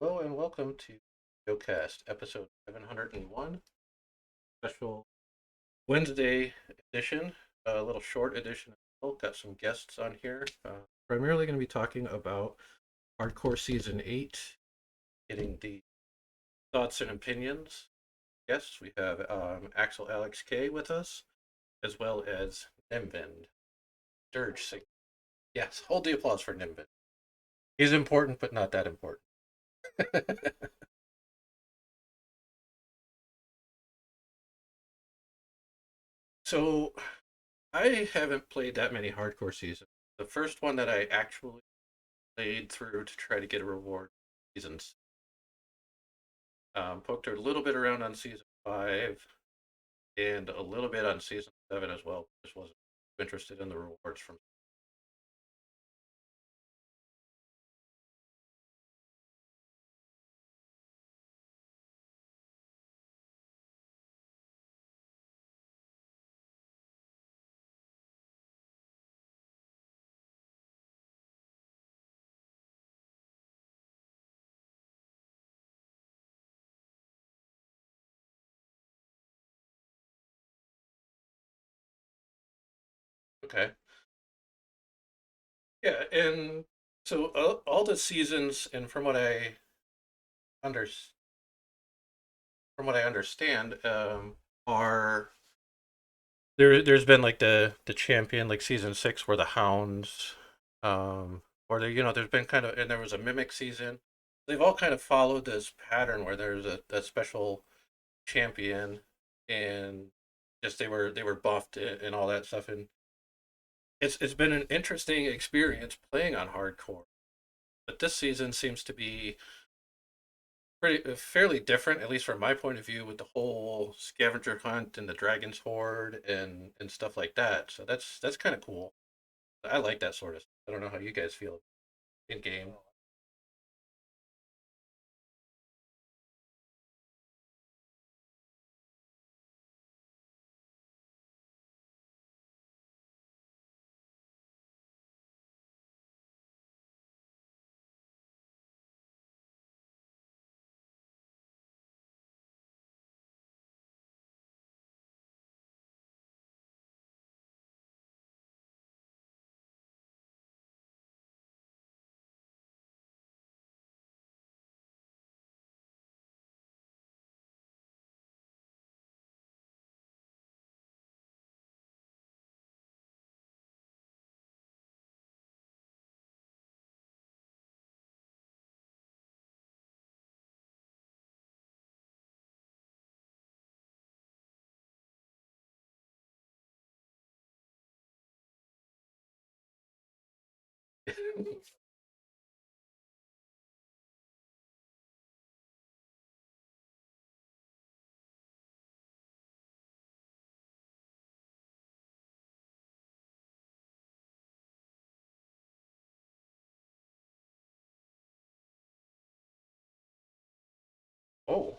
Hello and welcome to DDOCast, episode 701, special Wednesday edition, a little short edition. Got some guests on here. Primarily going to be talking about Hardcore Season 8, getting the thoughts and opinions. Guests, we have Axel Alex K with us, as well as Nimbin. Dirge Sing. Yes, hold the applause for Nimbin. He's important, but not that important. So, I haven't played that many hardcore seasons. The first one that I actually played through to try to get a reward seasons. Poked her a little bit around on season 5 and a little bit on season 7 as well. Just wasn't interested in the rewards from. Okay. Yeah, and so all the seasons, and under from what I understand, are there. There's been like the champion, like season 6, where the hounds, or there's been kind of, and there was a mimic season. They've all kind of followed this pattern where there's a special champion, and just they were buffed and all that stuff, and it's been an interesting experience playing on hardcore. But this season seems to be pretty fairly different, at least from my point of view, with the whole scavenger hunt and the dragon's horde and stuff like that. So that's kind of cool. I like that sort of stuff. I don't know how you guys feel in game. Oh,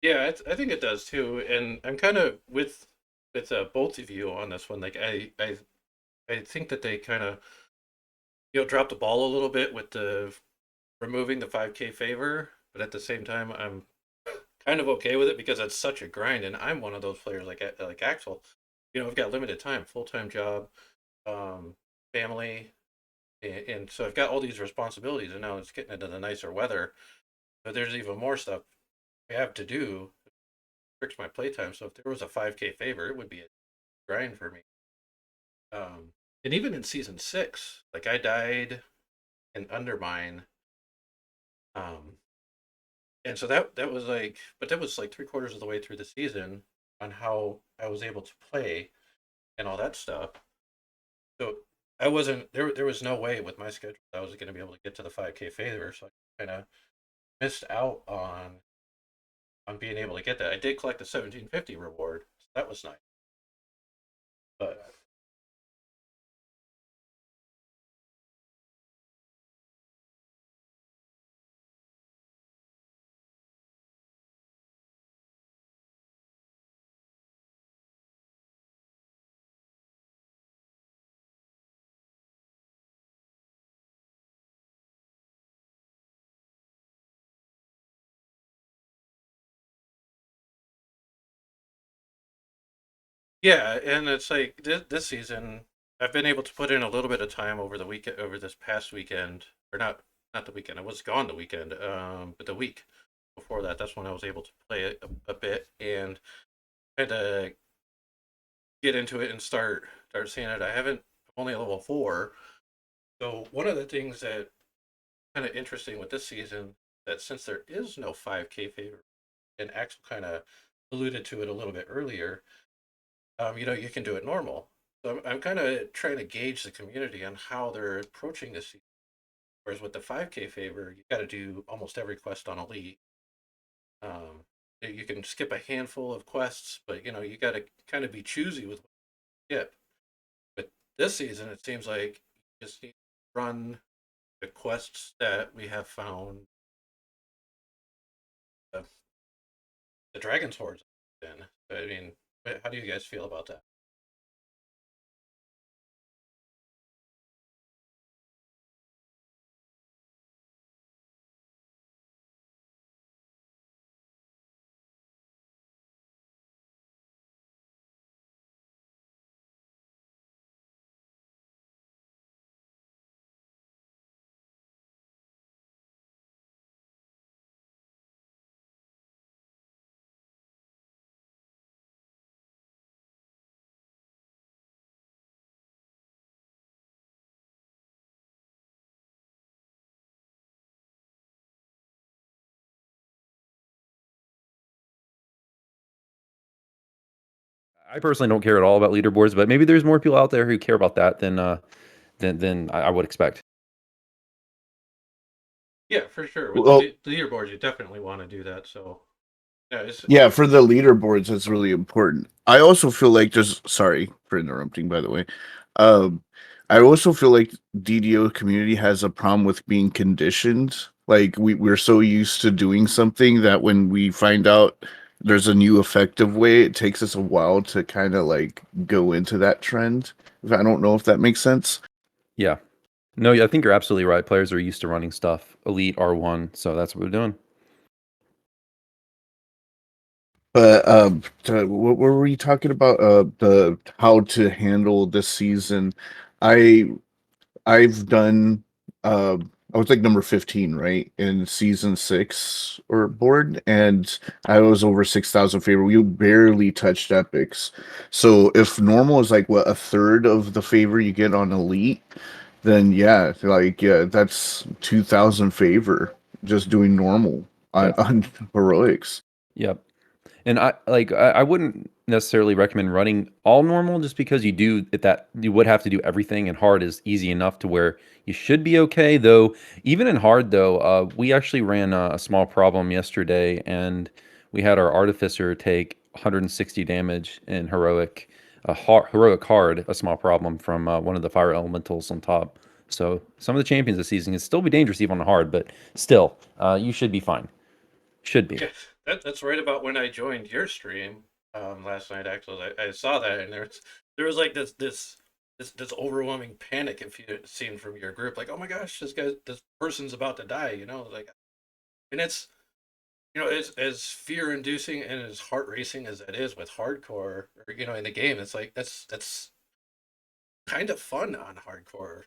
yeah, I think it does too. And I'm kind of with both of you on this one. Like I think that they kind of drop the ball a little bit with the removing the 5K favor, but at the same time, I'm kind of okay with it because it's such a grind, and I'm one of those players like Axel. I've got limited time, full time job, um, family, and so I've got all these responsibilities, and now it's getting into the nicer weather. But there's even more stuff I have to do. Restricts my playtime. So if there was a 5K favor, it would be a grind for me. And even in season six, like I died in Undermine, um, and so that was like, but that was like three-quarters of the way through the season on how I was able to play and all that stuff. So I wasn't there. There was no way with my schedule I was going to be able to get to the 5K favor. So I kind of missed out on being able to get that. I did collect the 1750 reward, so that was nice. But yeah, and it's like this season, I've been able to put in a little bit of time over the weekend, over this past weekend, or not the weekend. I was gone the weekend, but the week before that, that's when I was able to play it a bit and kind of get into it and start seeing it. I haven't. I'm only at level 4, so one of the things that kind of interesting with this season that since there is no 5K favor, and Axel kind of alluded to it a little bit earlier, you can do it normal. So I'm kind of trying to gauge the community on how they're approaching this season. Whereas with the 5K favor, you got to do almost every quest on Elite. Um, you can skip a handful of quests, but you got to kind of be choosy with what you skip. But this season, it seems like you just need to run the quests that we have found uh, the Dragon's Hordes in. I mean, how do you guys feel about that? I personally don't care at all about leaderboards, but maybe there's more people out there who care about that than I would expect. Yeah, for sure. With the Well, leaderboards, you definitely want to do that. So yeah, yeah, for the leaderboards, it's really important. I also feel like just sorry for interrupting, by the way. Um, I also feel like DDO community has a problem with being conditioned. Like we're so used to doing something that when we find out there's a new effective way, it takes us a while to kind of like go into that trend. I don't know if that makes sense. Yeah. No, I think you're absolutely right. Players are used to running stuff Elite R1, so that's what we're doing. But what were we talking about? The how to handle this season. I I've done I was like number 15, right? In season 6 or board, and I was over 6,000 favor. We barely touched epics. So if normal is like what a third of the favor you get on elite, then yeah, that's 2,000 favor just doing normal Yeah. on heroics. Yep. And I wouldn't necessarily recommend running all normal just because you would have to do everything, and hard is easy enough to where you should be okay. Though even in hard though, we actually ran a small problem yesterday, and we had our artificer take 160 damage in heroic hard, a small problem from one of the fire elementals on top. So some of the champions this season can still be dangerous even on hard, but still, you should be fine. Should be. yeah, that's right about when I joined your stream last night. Actually, I saw that, and there was like this this overwhelming panic if you seen from your group, like, oh my gosh, this person's about to die, like, and it's as fear inducing and as heart racing as that is with hardcore, or in the game, it's like that's kind of fun on hardcore.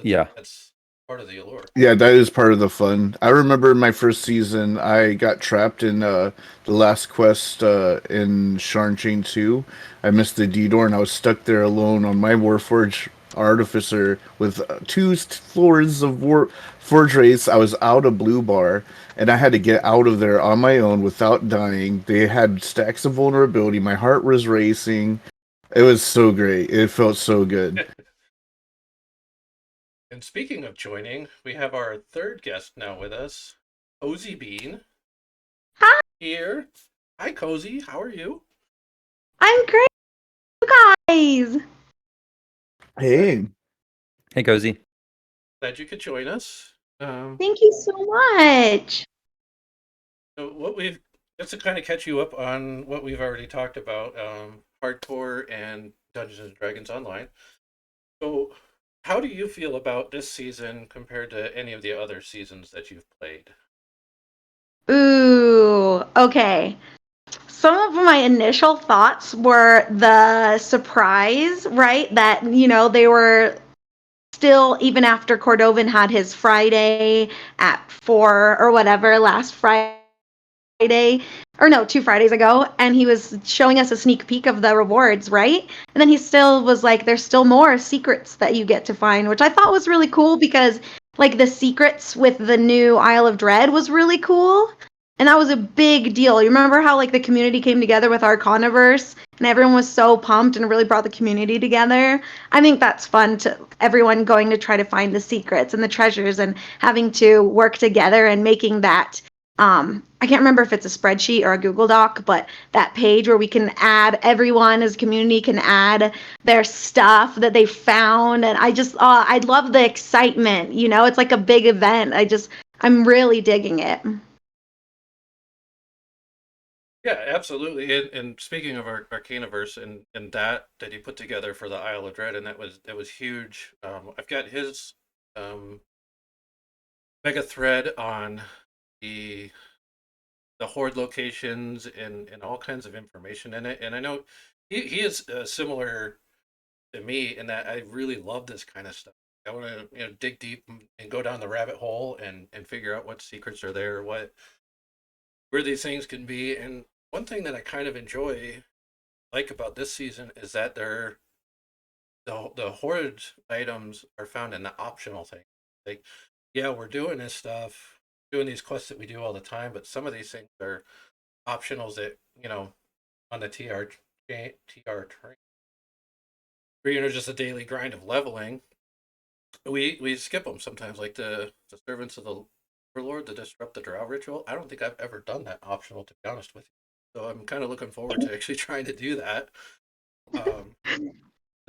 Yeah. That's part of the allure. Yeah, that is part of the fun. I remember my first season, I got trapped in the last quest in Sharn Chain 2. I missed the D-door and I was stuck there alone on my Warforge Artificer with two floors of Forge Race. I was out of Blue Bar and I had to get out of there on my own without dying. They had stacks of vulnerability. My heart was racing. It was so great. It felt so good. And speaking of joining, we have our third guest now with us, KozyBean Hi, here. Hi, Cozy. How are you? I'm great, you guys. Hey. Hey, Cozy. Glad you could join us. Thank you so much. So just to kind of catch you up on what we've already talked about, hardcore and Dungeons and Dragons Online. So, how do you feel about this season compared to any of the other seasons that you've played? Ooh, okay. Some of my initial thoughts were the surprise, right? That, they were still, even after Cordovan had his Friday at 4 or whatever last Friday, or no, 2 Fridays ago, and he was showing us a sneak peek of the rewards, right? And then he still was like, there's still more secrets that you get to find, which I thought was really cool because, like, the secrets with the new Isle of Dread was really cool. And that was a big deal. You remember how, like, the community came together with Arcanaverse and everyone was so pumped and really brought the community together? I think that's fun, to everyone going to try to find the secrets and the treasures and having to work together and making that I can't remember if it's a spreadsheet or a Google Doc, but that page where we can add, everyone as a community can add their stuff that they found. And I love the excitement. It's like a big event. I'm really digging it. Yeah, absolutely. And speaking of our Arcanaverse and that he put together for the Isle of Dread, and that was huge. I've got his mega thread on the horde locations and all kinds of information in it. And I know he is similar to me in that I really love this kind of stuff. I want to dig deep and go down the rabbit hole and figure out what secrets are there, where these things can be. And one thing that I kind of like about this season is that the horde items are found in the optional thing. Like, yeah, we're doing this stuff, doing these quests that we do all the time, but some of these things are optionals that on the TR train, where just a daily grind of leveling. We skip them sometimes, like the servants of the overlord, the disrupt the drow ritual. I don't think I've ever done that optional, to be honest with you. So I'm kind of looking forward to actually trying to do that. Um,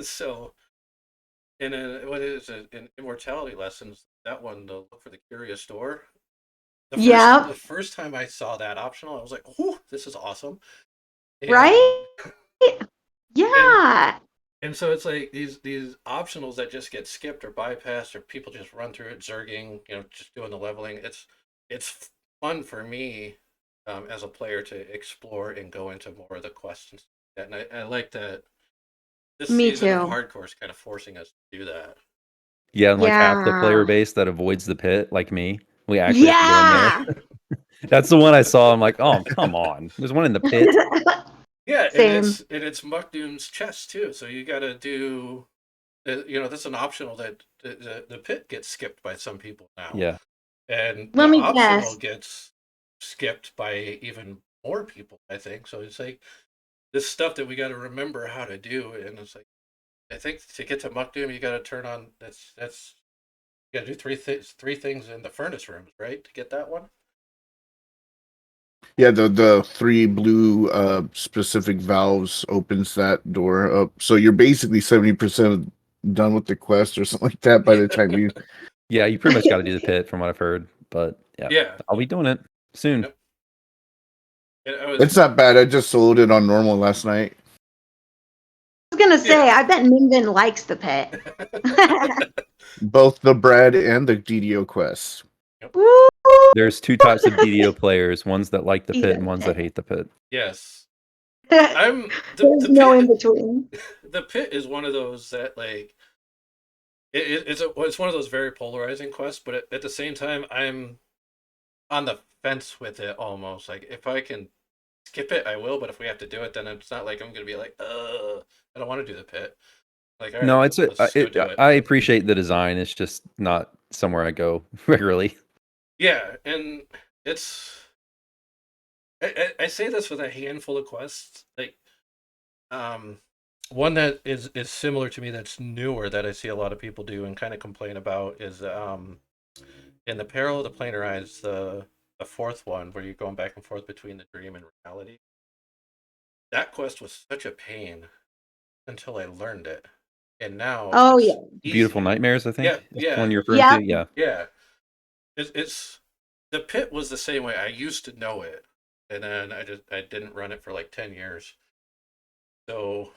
so in what is it, in immortality lessons, that one, the look for the curious door. The Yeah. first time I saw that optional, I was like, "Oh, this is awesome!" And Right? and Yeah. and so it's like these optionals that just get skipped or bypassed, or people just run through it zerging, just doing the leveling. It's fun for me as a player to explore and go into more of the quests and stuff like that. And I like that this Me season of too. hardcore is kind of forcing us to do that. Yeah, and like half the player Yeah. base that avoids the pit, like me, we actually have to go in there. Yeah. That's the one I saw. I'm like, oh, come on. There's one in the pit. Yeah, and Same. it's Muckdoom's chest too. So you got to do, that's an optional that the pit gets skipped by some people now, Yeah. and Let the me optional guess. gets skipped by even more people, I think. So it's like this stuff that we got to remember how to do, and it's like, I think to get to Muckdoom, you got to turn on that's you got to do three things in the furnace rooms, right, to get that one. Yeah, the three blue specific valves opens that door up. So you're basically 70% done with the quest or something like that by Yeah, the time you. Yeah, you pretty much got to do the pit from what I've heard. But yeah, yeah. I'll be doing it soon. Yep. And I was It's not bad. I just sold it on normal last night. I was gonna say, Yeah. I bet Minvin likes the pit. Both the Brad and the DDO quests. Woo! There's two types of DDO players: ones that like the pit and ones that There's hate the pit. Yes. I'm the no in pit. between. The pit is one of those that like it's one of those very polarizing quests, but at the same time, I'm on the fence with it almost. Like if I can skip it, I will. But if we have to do it, then it's not like I'm gonna be like, I don't want to do the pit. Like, all No, right, it's a, let's go do it. I appreciate the design. It's just not somewhere I go regularly. Yeah, and it's I say this with a handful of quests. Like, one that is similar to me that's newer that I see a lot of people do and kind of complain about is in the Peril of the Planar Eyes, the fourth one where you're going back and forth between the dream and reality. That quest was such a pain until I learned it, and now Oh it's yeah. Beautiful easy. Nightmares, I think. Yeah, Is the yeah, one you're referring Yep. to. Yeah. yeah. It's the pit was the same way. I used to know it, and then I didn't run it for like 10 years. So,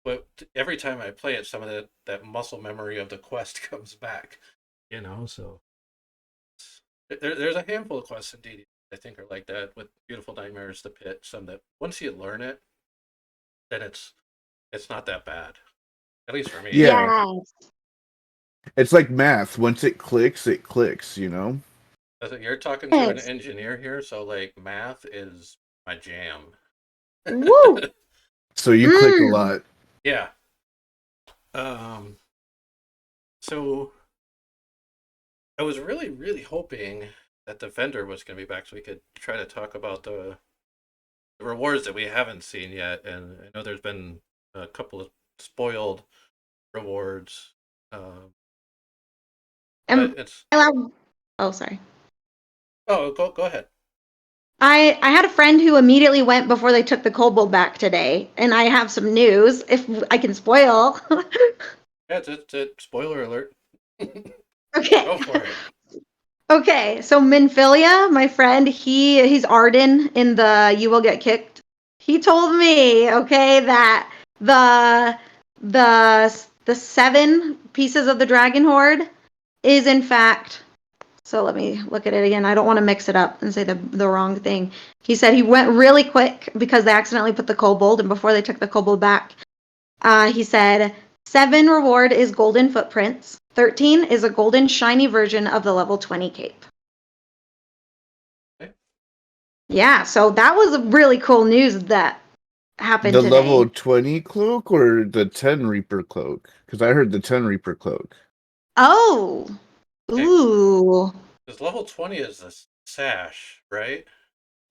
but every time I play it, some of that muscle memory of the quest comes back. So there's a handful of quests in DD I think are like that with Beautiful Nightmares, the pit. Some that once you learn it, then it's not that bad. At least for me. Yeah. Yes. It's like math. Once it clicks, it clicks, you know? You're talking to an Yes. engineer here, so like math is my jam. Woo. So you click a lot. Yeah. Um. So I was really, really hoping that the vendor was going to be back so we could try to talk about the rewards that we haven't seen yet. And I know there's been a couple of spoiled rewards, but Am it's I allowed? Oh, sorry. go ahead. I had a friend who immediately went before they took the kobold back today, and I have some news if I can spoil. Yeah, it's spoiler alert. Okay. Go for it. Okay, so Minfilia, my friend, he's Arden in the You Will Get Kicked. He told me, okay, that the 7 pieces of the Dragon Horde is in fact. So let me look at it again. I don't want to mix it up and say the wrong thing. He said he went really quick because they accidentally put the kobold, and before they took the kobold back, he said 7 reward is golden footprints. 13 is a golden shiny version of the level 20 cape. Okay. Yeah, so that was really cool news that happened The today. level 20 cloak or the 10 Reaper cloak? Because I heard the 10 Reaper cloak. Oh, ooh, Because level 20 is the sash, right?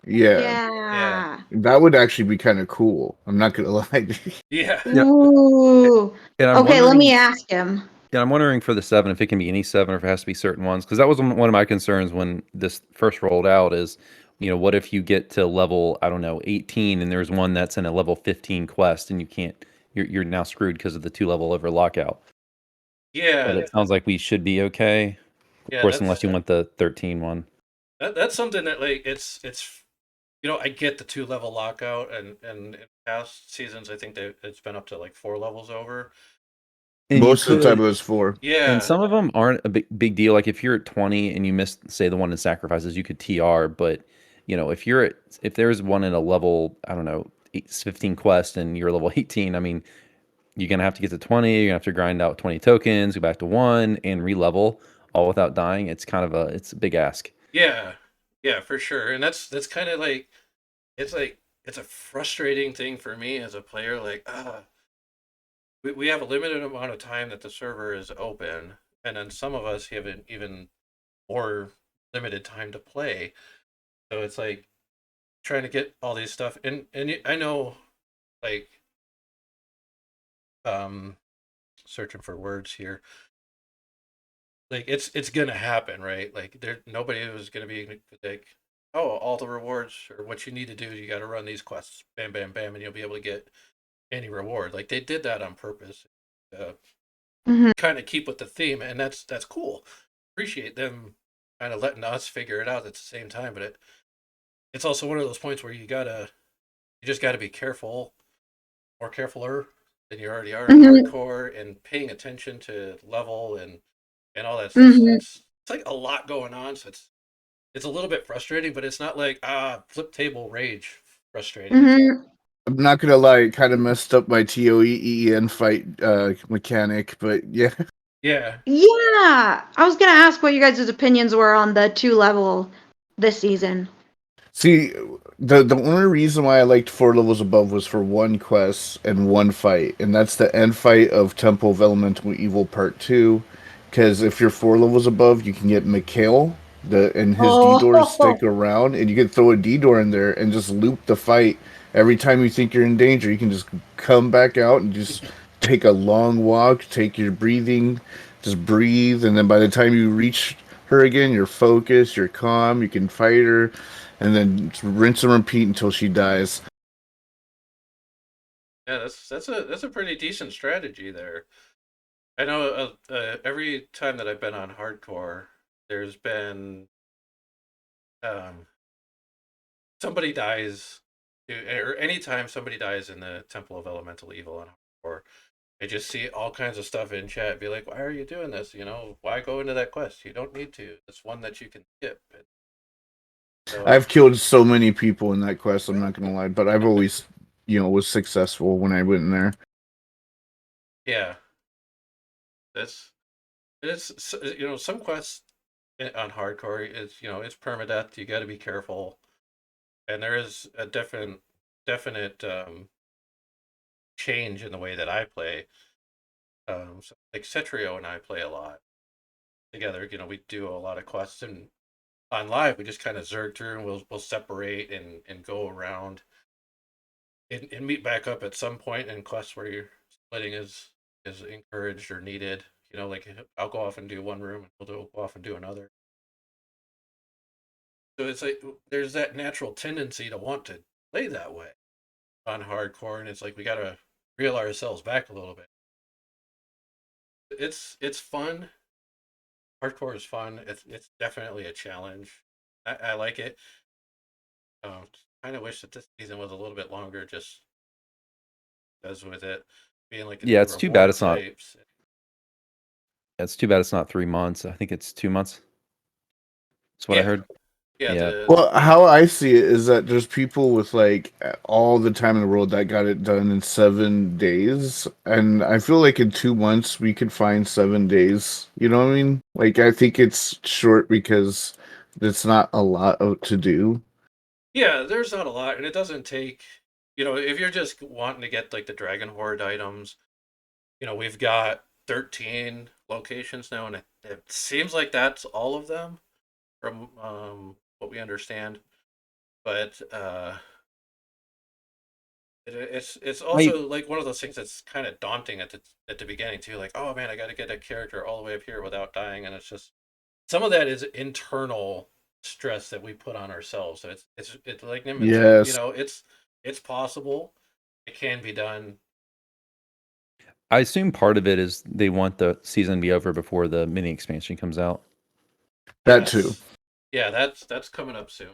Yeah. yeah. That would actually be kind of cool. I'm not going to lie. Yeah. Yeah. Ooh. And I'm Okay, let wondering. me ask him. Yeah, I'm wondering for the 7 if it can be any 7 or if it has to be certain ones, because that was one of my concerns when this first rolled out. Is what if you get to level, I don't know, 18 and there's one that's in a level 15 quest and you can't, you're now screwed because of the 2 level over lockout. But Yeah. it sounds like we should be okay. Of Yeah, course, unless you want the 13 one. that's something that like it's I get the 2 level lockout, and in past seasons I think it's been up to like 4 levels over. And you Most of the time it could, was 4. Yeah. and some of them aren't a big deal. Like if you're at 20 and you missed, say, the one in sacrifices, you could TR. But if there's one in a level, I don't know, 15 quest and you're level 18, I mean, you're gonna have to get to 20. You're gonna have to grind out 20 tokens, go back to 1, and re-level all without dying. It's a big ask. Yeah. Yeah, for sure. And that's kind of like it's a frustrating thing for me as a player. Like, we have a limited amount of time that the server is open, and then some of us have an even more limited time to play. So it's like trying to get all these stuff, and I know, like, um, searching for words here. Like it's gonna happen, right? Like nobody was gonna be like, oh, all the rewards or what you need to do, you got to run these quests, bam, bam, bam, and you'll be able to get any reward. Like they did that on purpose, Mhm. kind of keep with the theme, and that's cool. Appreciate them kind of letting us figure it out at the same time, but it's also one of those points where you just gotta be careful, more carefuler than you already are in hardcore, and paying attention to level and all that stuff. So it's like a lot going on. So it's a little bit frustrating, but it's not like flip table rage frustrating. I'm not gonna lie, it kind of messed up my TOEEN fight mechanic, but yeah. Yeah. Yeah, I was gonna ask what you guys' opinions were on the 2 level this season. See, the only reason why I liked 4 levels above was for one quest and one fight, and that's the end fight of Temple of Elemental Evil Part 2. Because if you're 4 levels above, you can get Mikhail, and his D-doors stick around, and you can throw a D-door in there and just loop the fight. Every time you think you're in danger, you can just come back out and just take a long walk, take your breathing, just breathe, and then by the time you reach her again, you're focused, you're calm, you can fight her, and then rinse and repeat until she dies. Yeah, that's a pretty decent strategy there. I know every time that I've been on hardcore, there's been somebody dies, or anytime somebody dies in the Temple of Elemental Evil on hardcore, I just see all kinds of stuff in chat be like, why are you doing this? Why go into that quest? You don't need to. It's one that you can skip. So, I've killed so many people in that quest, I'm not gonna lie, but I've always, was successful when I went in there. yeah, it's some quests on hardcore is it's permadeath. You got to be careful, and there is a definite change in the way that I play. So like Cetrio and I play a lot together. We do a lot of quests, and on live we just kind of zerg through, and we'll separate and go around and meet back up at some point in quests where your splitting is encouraged or needed. Like I'll go off and do one room, and we'll go off and do another. So it's like there's that natural tendency to want to play that way on hardcore, and it's like we gotta reel ourselves back a little bit. It's fun. Hardcore is fun. It's definitely a challenge. I like it. Kind of wish that this season was a little bit longer, just as with it being like Yeah, it's too bad it's not. types. It's too bad it's not 3 months. I think it's 2 months. That's what I heard. Yeah. Well, how I see it is that there's people with like all the time in the world that got it done in 7 days, and I feel like in 2 months we could find 7 days. You know what I mean? Like I think it's short because it's not a lot to do. Yeah, there's not a lot, and it doesn't take. If you're just wanting to get like the Dragon Horde items, we've got 13 locations now, and it seems like that's all of them from what we understand. But it's also like one of those things that's kind of daunting at the beginning too. Like, oh man, I got to get a character all the way up here without dying, and it's just some of that is internal stress that we put on ourselves. So it's like Nimbin said, it's possible, it can be done. I assume part of it is they want the season to be over before the mini expansion comes out. That too. Yeah, that's coming up soon.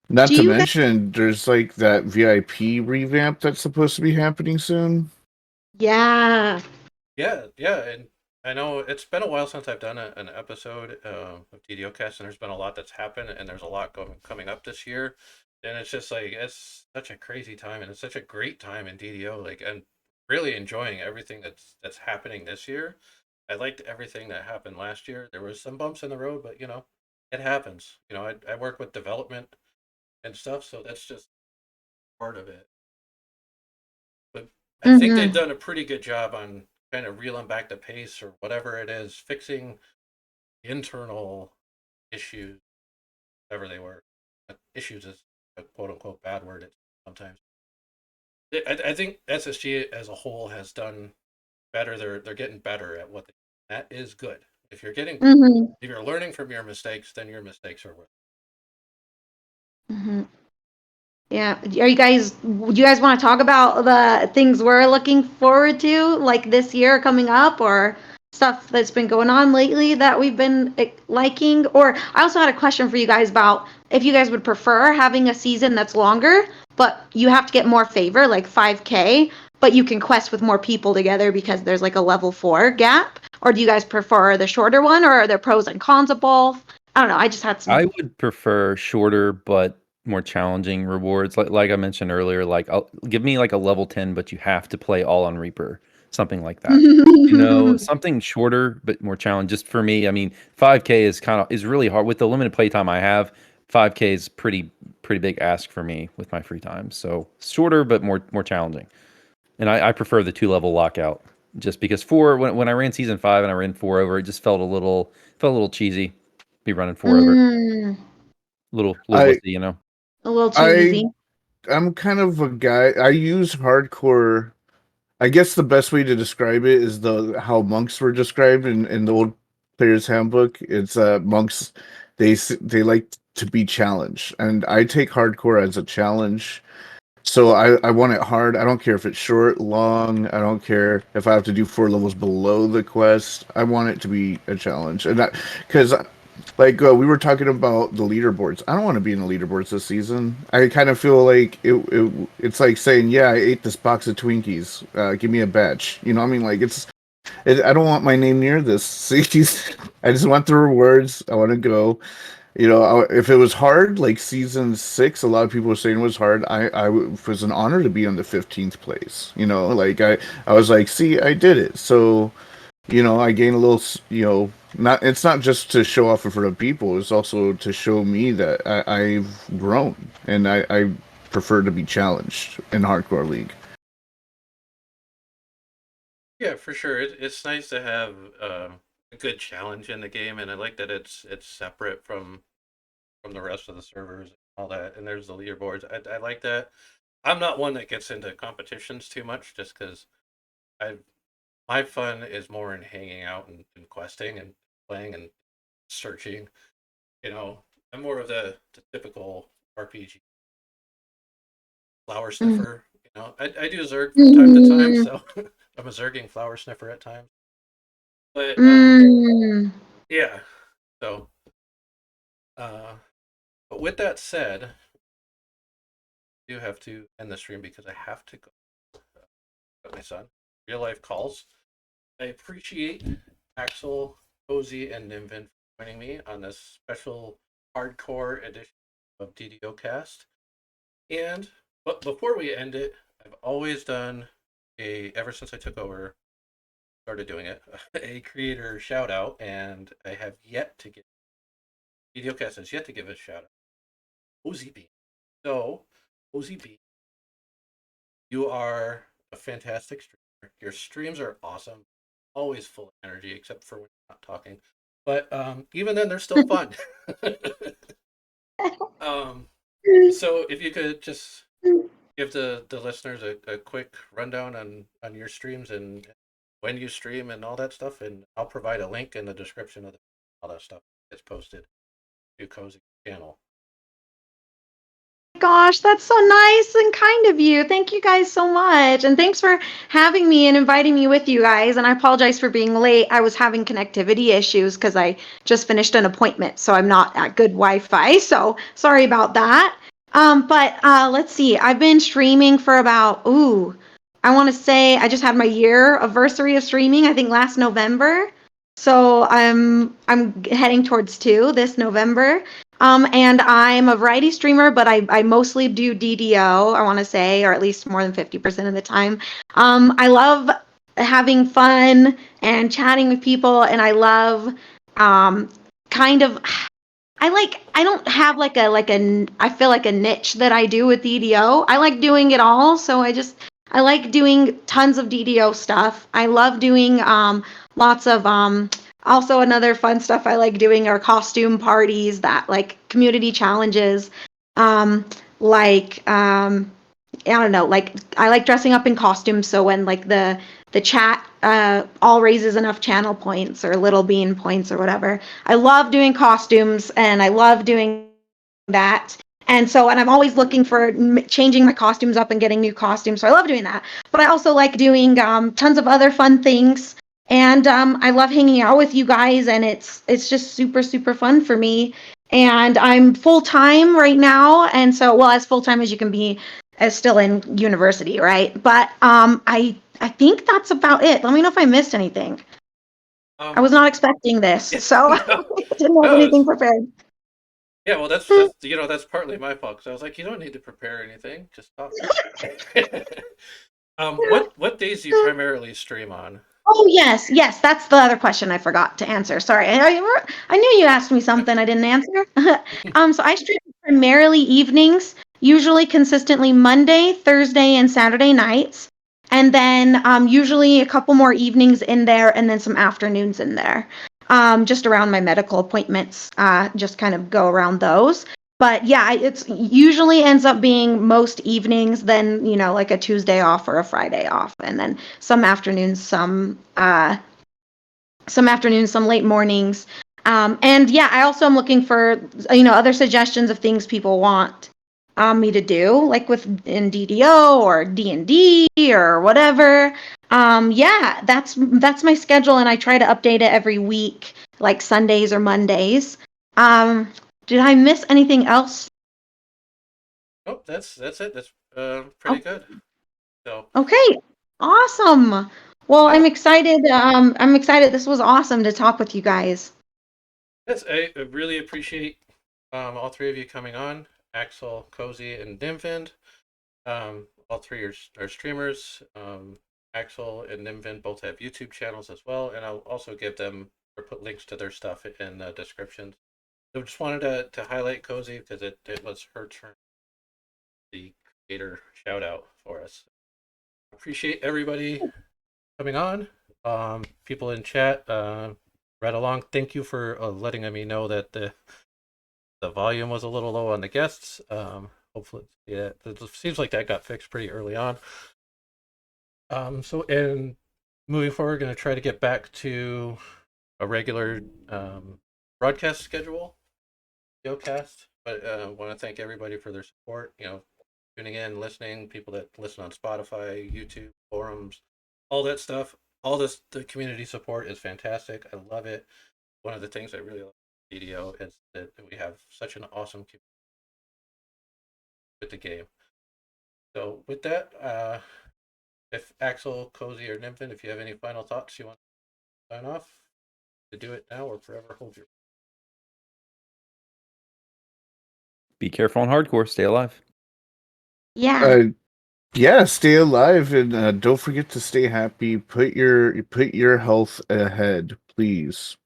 Not to mention, there's like that VIP revamp that's supposed to be happening soon. Yeah. Yeah, and I know it's been a while since I've done an episode of DDOCast, and there's been a lot that's happened, and there's a lot coming up this year. And it's just like it's such a crazy time, and it's such a great time in DDO. Like, I'm really enjoying everything that's happening this year. I liked everything that happened last year. There was some bumps in the road, but it happens. I work with development and stuff, so that's just part of it. But I think they've done a pretty good job on kind of reeling back the pace or whatever it is, fixing internal issues, whatever they were. Issues is a quote unquote bad word sometimes. I think SSG as a whole has done better. They're getting better at what that is good. If you're if you're learning from your mistakes, then your mistakes are worth it. Yeah. Do you guys want to talk about the things we're looking forward to, like this year coming up, or stuff that's been going on lately that we've been liking? Or I also had a question for you guys about if you guys would prefer having a season that's longer but you have to get more favor, like 5K, but you can quest with more people together because there's like a level 4 gap? Or do you guys prefer the shorter one, or are there pros and cons of both? I don't know. I just had some. I would prefer shorter but more challenging rewards. Like I mentioned earlier, like give me like a level 10, but you have to play all on Reaper, something like that. Something shorter but more challenge. Just for me, I mean, 5K is really hard with the limited playtime I have. 5K is pretty big ask for me with my free time. So shorter but more challenging. And I prefer the 2-level lockout just because 4 when I ran season 5 and I ran 4 over, it just felt a little cheesy. Be running 4 over. Little I wussy, you know. A little too I easy. I'm kind of a guy. I use hardcore. I guess the best way to describe it is the how monks were described in the old player's handbook. It's monks. They like to be challenged, and I take hardcore as a challenge. So I want it hard. I don't care if it's short, long. I don't care if I have to do 4 levels below the quest. I want it to be a challenge, and that because like we were talking about the leaderboards. I don't want to be in the leaderboards this season. I kind of feel like it's like saying, "Yeah, I ate this box of Twinkies. Give me a badge." You know, what I mean, like I don't want my name near this. See, I just want the rewards. I want to go. You know, if it was hard, like season 6, a lot of people were saying it was hard. It was an honor to be on the 15th place. You know, like I was like, see, I did it. So, you know, I gain a little, it's not just to show off in front of people. It's also to show me that I've grown and I prefer to be challenged in Hardcore League. Yeah, for sure. It's nice to have a good challenge in the game, and I like that it's separate from the rest of the servers and all that. And there's the leaderboards. I like that. I'm not one that gets into competitions too much, just because I my fun is more in hanging out and questing and playing and searching. You know, I'm more of the typical RPG flower sniffer. You know, I do Zerg from time to time, so I'm a Zerging flower sniffer at times. But yeah. So, but with that said, I do have to end the stream because I have to go with my son. Real life calls. I appreciate Axel, Cozy, and Nimvin for joining me on this special hardcore edition of DDOcast. But before we end it, I've always done ever since I took over, started doing it, a creator shout out, and I have yet to give DDOcast has yet to give a shout out. KozyBean. So, KozyBean, you are a fantastic streamer. Your streams are awesome, always full of energy, except for when you're not talking. But even then, they're still fun. So if you could just give the listeners a quick rundown on your streams and when you stream and all that stuff, and I'll provide a link in the description of all that stuff that's posted to Kozy's channel. Gosh, that's so nice and kind of you. Thank you guys so much. And thanks for having me and inviting me with you guys. And I apologize for being late. I was having connectivity issues because I just finished an appointment, so I'm not at good Wi-Fi. So sorry about that. But let's see. I've been streaming for about, I want to say I just had my year anniversary of streaming, I think last November. So I'm heading towards 2 this November. And I'm a variety streamer, but I mostly do DDO, I want to say, or at least more than 50% of the time. I love having fun and chatting with people, and I love kind of I don't have I feel like a niche that I do with DDO. I like doing it all, so I like doing tons of DDO stuff. I love doing lots of also another fun stuff I like doing are costume parties, that like community challenges. I don't know, like I like dressing up in costumes, so when like the chat all raises enough channel points or little bean points or whatever. I love doing costumes and I love doing that. And I'm always looking for changing my costumes up and getting new costumes. So I love doing that. But I also like doing tons of other fun things. And I love hanging out with you guys, and it's just super, super fun for me. And I'm full-time right now. And so, well, as full-time as you can be is still in university, right? But I think that's about it. Let me know if I missed anything. I was not expecting this, so I no, didn't have no, anything prepared. yeah. Well, that's that's partly my fault because I was like, you don't need to prepare anything, just talk. What days do you primarily stream on? Oh yes, yes, that's the other question I forgot to answer. Sorry, I knew you asked me something I didn't answer. So I stream primarily evenings, usually consistently Monday, Thursday, and Saturday nights, and then usually a couple more evenings in there, and then some afternoons in there. Just around my medical appointments, just kind of go around those. But yeah, it's usually ends up being most evenings, then like a Tuesday off or a Friday off, and then some afternoons, some late mornings. And yeah, I also am looking for other suggestions of things people want me to do, like in DDO or D&D or whatever. Yeah, that's my schedule, and I try to update it every week, like Sundays or Mondays. Did I miss anything else? Oh, that's it. That's pretty good. So Okay, awesome. Well, I'm yeah, excited. I'm excited. This was awesome to talk with you guys. yes, I really appreciate all three of you coming on, Axel, Cozy, and Dimvind. All three are streamers. Axel and Nimvin both have YouTube channels as well, and I'll also give them or put links to their stuff in the description. So just wanted to highlight Cozy because it was her turn, the creator shout out for us. Appreciate everybody coming on. People in chat, read along. Thank you for letting me know that the volume was a little low on the guests. Hopefully, yeah, it seems like that got fixed pretty early on. So and moving forward, going to try to get back to a regular broadcast schedule, DDOCast. But want to thank everybody for their support. Tuning in, listening, people that listen on Spotify, YouTube, forums, all that stuff. All the community support is fantastic. I love it. One of the things I really love about DDO is that we have such an awesome community with the game. So with that, if Axel, Cozy, or Nymphin, if you have any final thoughts you want to sign off, to do it now or forever hold your. Be careful on hardcore. Stay alive. Yeah. Yeah, stay alive and don't forget to stay happy. Put your health ahead, please.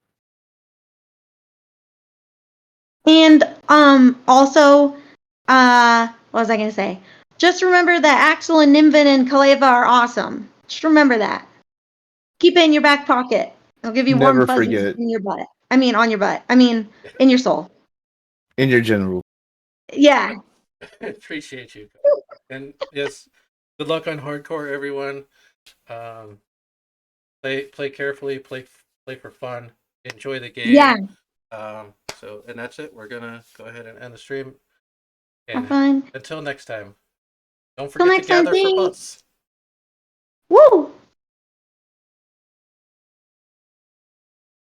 And also, what was I gonna say? Just remember that Axel and Nimvin and Kaleva are awesome. Just remember that. Keep it in your back pocket. They'll give you warm Never fuzzies forget. in your butt. I mean, on your butt. I mean, in your soul. In your general. Yeah. Appreciate you. And yes, good luck on hardcore, everyone. Um, play carefully, play for fun, enjoy the game. Yeah. And that's it. We're gonna go ahead and end the stream. Have And fun. until next time, don't Till forget to next time. gather for Thanks. buffs. Woo!